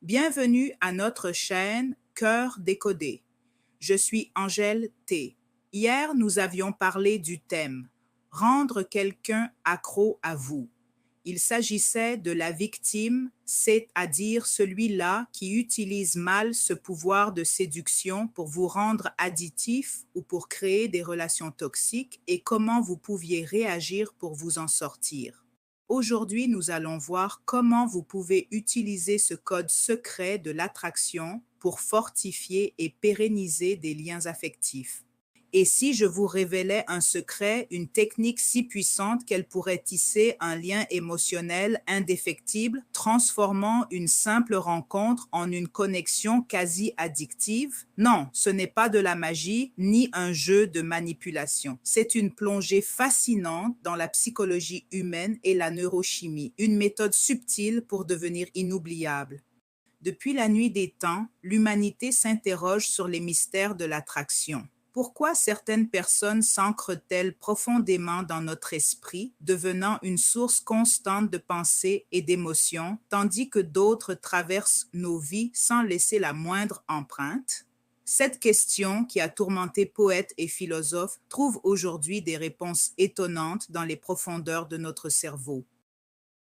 Bienvenue à notre chaîne Cœur décodé. Je suis Angèle T. Hier, nous avions parlé du thème Rendre quelqu'un accro à vous. Il s'agissait de la victime, c'est-à-dire celui-là qui utilise mal ce pouvoir de séduction pour vous rendre additif ou pour créer des relations toxiques et comment vous pouviez réagir pour vous en sortir. Aujourd'hui, nous allons voir comment vous pouvez utiliser ce code secret de l'attraction pour fortifier et pérenniser des liens affectifs. Et si je vous révélais un secret, une technique si puissante qu'elle pourrait tisser un lien émotionnel indéfectible, transformant une simple rencontre en une connexion quasi addictive? Non, ce n'est pas de la magie ni un jeu de manipulation. C'est une plongée fascinante dans la psychologie humaine et la neurochimie, une méthode subtile pour devenir inoubliable. Depuis la nuit des temps, l'humanité s'interroge sur les mystères de l'attraction. Pourquoi certaines personnes s'ancrent-elles profondément dans notre esprit, devenant une source constante de pensées et d'émotions, tandis que d'autres traversent nos vies sans laisser la moindre empreinte? Cette question, qui a tourmenté poètes et philosophes, trouve aujourd'hui des réponses étonnantes dans les profondeurs de notre cerveau.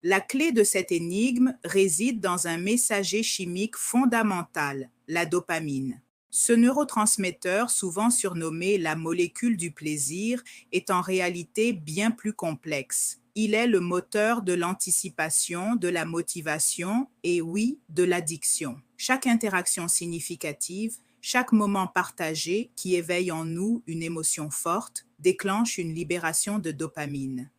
La clé de cette énigme réside dans un messager chimique fondamental, la dopamine. Ce neurotransmetteur, souvent surnommé la molécule du plaisir, est en réalité bien plus complexe. Il est le moteur de l'anticipation, de la motivation et oui, de l'addiction. Chaque interaction significative, chaque moment partagé qui éveille en nous une émotion forte, déclenche une libération de dopamine.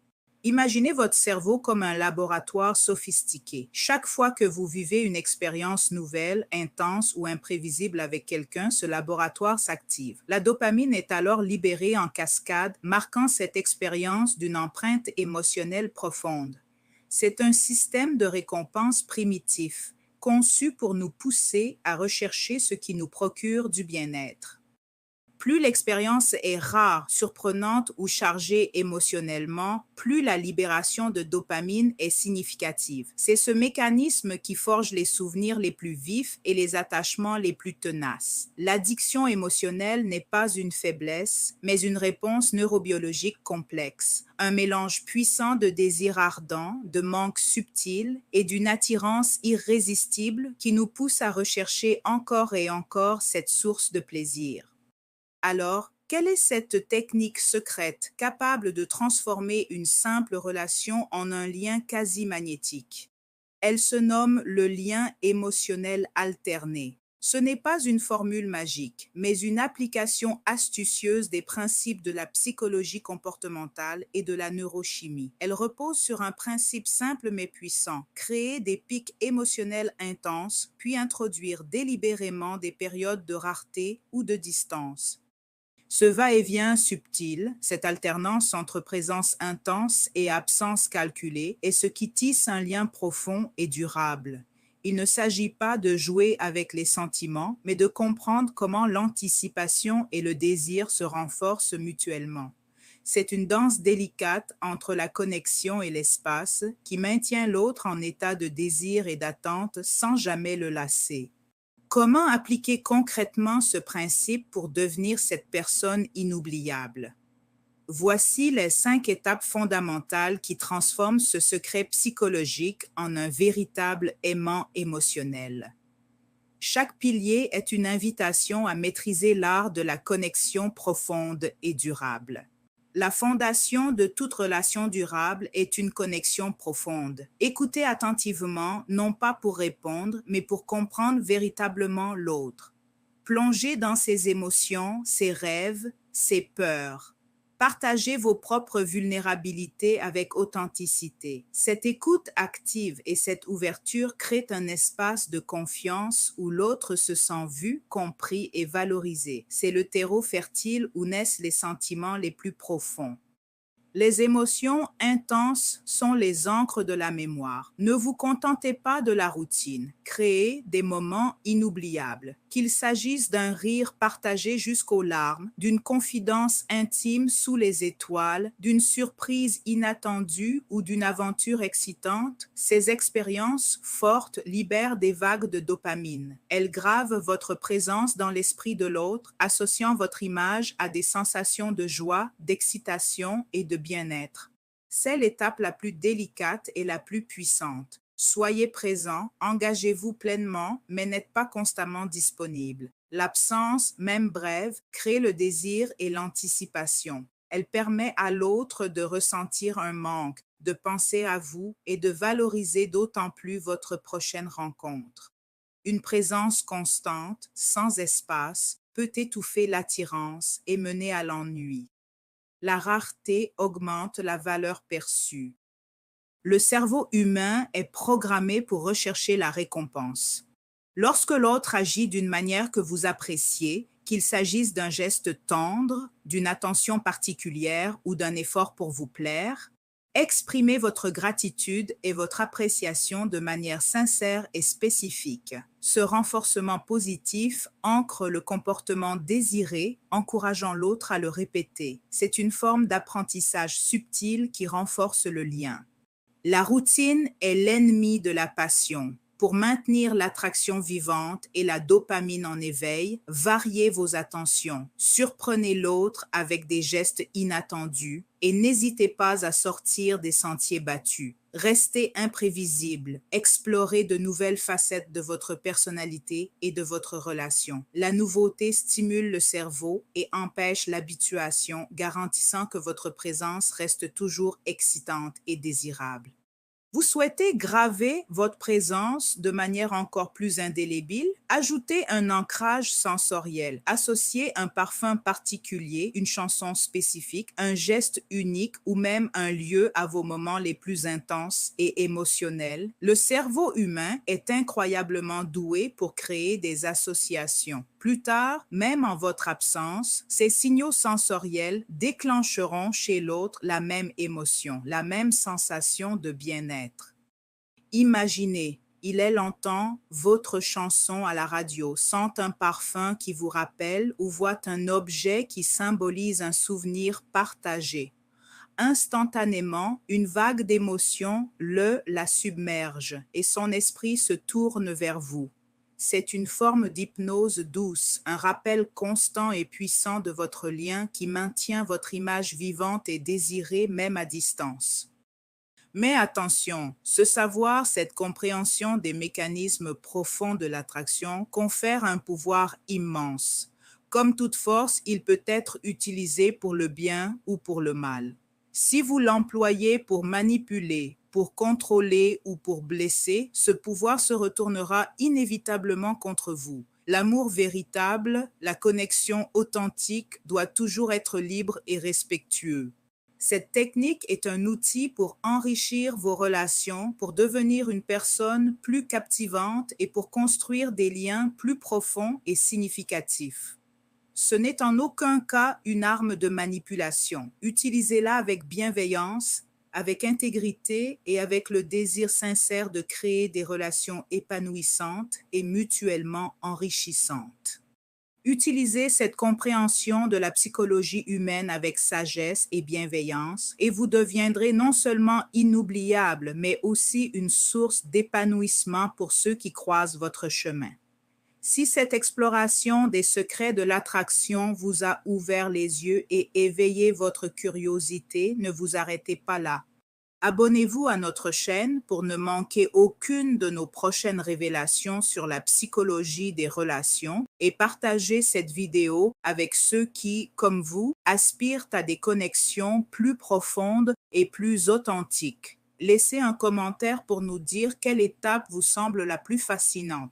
Imaginez votre cerveau comme un laboratoire sophistiqué. Chaque fois que vous vivez une expérience nouvelle, intense ou imprévisible avec quelqu'un, ce laboratoire s'active. La dopamine est alors libérée en cascade, marquant cette expérience d'une empreinte émotionnelle profonde. C'est un système de récompense primitif, conçu pour nous pousser à rechercher ce qui nous procure du bien-être. Plus l'expérience est rare, surprenante ou chargée émotionnellement, plus la libération de dopamine est significative. C'est ce mécanisme qui forge les souvenirs les plus vifs et les attachements les plus tenaces. L'addiction émotionnelle n'est pas une faiblesse, mais une réponse neurobiologique complexe. Un mélange puissant de désirs ardents, de manques subtils et d'une attirance irrésistible qui nous pousse à rechercher encore et encore cette source de plaisir. Alors, quelle est cette technique secrète capable de transformer une simple relation en un lien quasi magnétique? Elle se nomme le lien émotionnel alterné. Ce n'est pas une formule magique, mais une application astucieuse des principes de la psychologie comportementale et de la neurochimie. Elle repose sur un principe simple mais puissant: créer des pics émotionnels intenses, puis introduire délibérément des périodes de rareté ou de distance. Ce va-et-vient subtil, cette alternance entre présence intense et absence calculée, est ce qui tisse un lien profond et durable. Il ne s'agit pas de jouer avec les sentiments, mais de comprendre comment l'anticipation et le désir se renforcent mutuellement. C'est une danse délicate entre la connexion et l'espace qui maintient l'autre en état de désir et d'attente sans jamais le lasser. Comment appliquer concrètement ce principe pour devenir cette personne inoubliable? Voici les 5 étapes fondamentales qui transforment ce secret psychologique en un véritable aimant émotionnel. Chaque pilier est une invitation à maîtriser l'art de la connexion profonde et durable. La fondation de toute relation durable est une connexion profonde. Écoutez attentivement, non pas pour répondre, mais pour comprendre véritablement l'autre. Plongez dans ses émotions, ses rêves, ses peurs. Partagez vos propres vulnérabilités avec authenticité. Cette écoute active et cette ouverture créent un espace de confiance où l'autre se sent vu, compris et valorisé. C'est le terreau fertile où naissent les sentiments les plus profonds. Les émotions intenses sont les encres de la mémoire. Ne vous contentez pas de la routine. Créez des moments inoubliables. qu'il s'agisse d'un rire partagé jusqu'aux larmes, d'une confidence intime sous les étoiles, d'une surprise inattendue ou d'une aventure excitante, ces expériences fortes libèrent des vagues de dopamine. Elles gravent votre présence dans l'esprit de l'autre, associant votre image à des sensations de joie, d'excitation et de bien-être. C'est l'étape la plus délicate et la plus puissante. Soyez présent, engagez-vous pleinement, mais n'êtes pas constamment disponible. L'absence, même brève, crée le désir et l'anticipation. Elle permet à l'autre de ressentir un manque, de penser à vous et de valoriser d'autant plus votre prochaine rencontre. Une présence constante, sans espace, peut étouffer l'attirance et mener à l'ennui. La rareté augmente la valeur perçue. Le cerveau humain est programmé pour rechercher la récompense. Lorsque l'autre agit d'une manière que vous appréciez, qu'il s'agisse d'un geste tendre, d'une attention particulière ou d'un effort pour vous plaire, exprimez votre gratitude et votre appréciation de manière sincère et spécifique. Ce renforcement positif ancre le comportement désiré, encourageant l'autre à le répéter. C'est une forme d'apprentissage subtil qui renforce le lien. La routine est l'ennemi de la passion. Pour maintenir l'attraction vivante et la dopamine en éveil, variez vos attentions, surprenez l'autre avec des gestes inattendus et n'hésitez pas à sortir des sentiers battus. Restez imprévisible, explorez de nouvelles facettes de votre personnalité et de votre relation. La nouveauté stimule le cerveau et empêche l'habituation, garantissant que votre présence reste toujours excitante et désirable. Vous souhaitez graver votre présence de manière encore plus indélébile? Ajoutez un ancrage sensoriel. Associez un parfum particulier, une chanson spécifique, un geste unique ou même un lieu à vos moments les plus intenses et émotionnels. Le cerveau humain est incroyablement doué pour créer des associations. Plus tard, même en votre absence, ces signaux sensoriels déclencheront chez l'autre la même émotion, la même sensation de bien-être. Imaginez, il est longtemps, votre chanson à la radio, sent un parfum qui vous rappelle ou voit un objet qui symbolise un souvenir partagé. Instantanément, une vague d'émotion la submerge et son esprit se tourne vers vous. C'est une forme d'hypnose douce, un rappel constant et puissant de votre lien qui maintient votre image vivante et désirée même à distance. Mais attention, ce savoir, cette compréhension des mécanismes profonds de l'attraction confère un pouvoir immense. Comme toute force, il peut être utilisé pour le bien ou pour le mal. Si vous l'employez pour manipuler, pour contrôler ou pour blesser, ce pouvoir se retournera inévitablement contre vous. L'amour véritable, la connexion authentique doit toujours être libre et respectueux. Cette technique est un outil pour enrichir vos relations, pour devenir une personne plus captivante et pour construire des liens plus profonds et significatifs. Ce n'est en aucun cas une arme de manipulation. Utilisez-la avec bienveillance, avec intégrité et avec le désir sincère de créer des relations épanouissantes et mutuellement enrichissantes. Utilisez cette compréhension de la psychologie humaine avec sagesse et bienveillance et vous deviendrez non seulement inoubliable, mais aussi une source d'épanouissement pour ceux qui croisent votre chemin. Si cette exploration des secrets de l'attraction vous a ouvert les yeux et éveillé votre curiosité, ne vous arrêtez pas là. Abonnez-vous à notre chaîne pour ne manquer aucune de nos prochaines révélations sur la psychologie des relations et partagez cette vidéo avec ceux qui, comme vous, aspirent à des connexions plus profondes et plus authentiques. Laissez un commentaire pour nous dire quelle étape vous semble la plus fascinante.